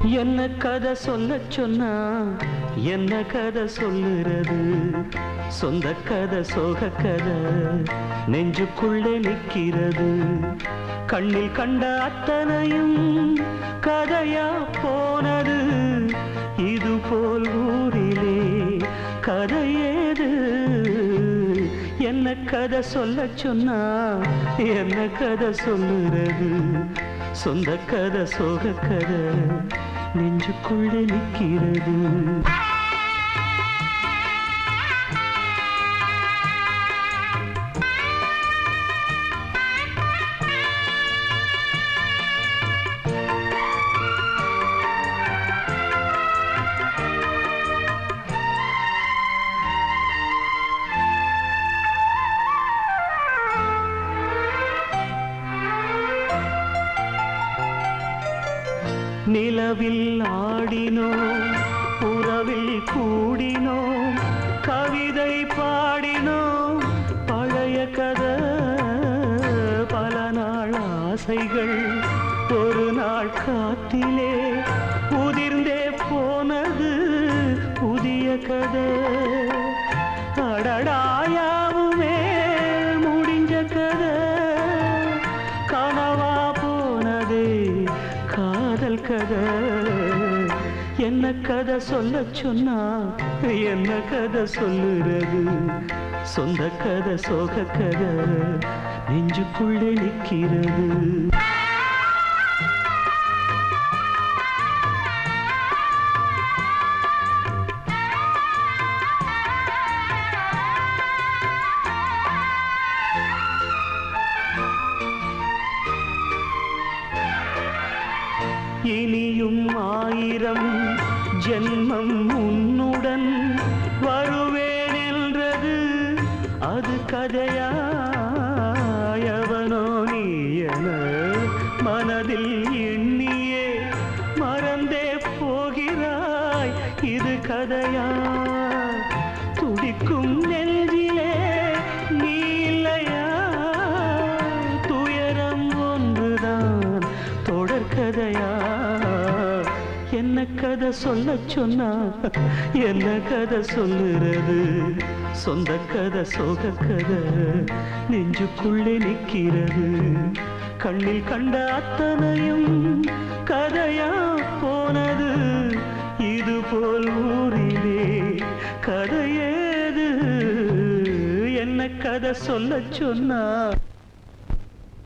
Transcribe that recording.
என்ன கதை சொல்ல சொன்னா என்ன கதை சொல்லுறது? சொந்த கதை சோக கதை நெஞ்சுக்குள்ளே நிற்கிறது. கண்ணில் கண்ட அத்தனையும் கதையா போனது. இது போல் ஊரிலே கதை ஏது? என்ன கதை சொல்ல சொன்னா என்ன கதை சொல்லுறது? சொந்த கதை சோக கதை நெஞ்சுக்குள்ளே நிற்கிறது. நிலவில் ஆடினோம், உறவில் கூடினோம், கவிதை பாடினோம், பழைய கதை பல நாள் ஆசைகள் ஒரு நாள் காத்திலே உதிர்ந்தே போனது புதிய கதை. அடடாயாவுமே முடிஞ்ச கதை கனவா போனதே காதல் கதை. என்ன கதை சொல்ல சொன்னா என்ன கதை சொல்லுறது? சொந்த கதை சோக கதை நெஞ்சுக்குள்ளே நிற்கிறது. இனியும் ஆயிரம் ஜென்மம் உன்னுடன் வருவேன் என்றது அது கதையா? எவனோ நீ என மனதில் எண்ணியே மறந்தே போகிறாய் இது கதையா? துடிக்கும் நெஞ்சிலே நீ இல்லையா? துயரம் ஒன்றுதான் தொடர்கதையா? என்ன கதை சொல்ல சொன்னா என்ன கதை சொல்லுறது? சொந்த கதை சோக கதை நெஞ்சுக்குள்ளே நிற்கிறது. கண்ணில் கண்ட அத்தனையும் கதையா போனது. இது போல் ஊரிலே கதை ஏது? என்ன கதை சொல்ல சொன்னா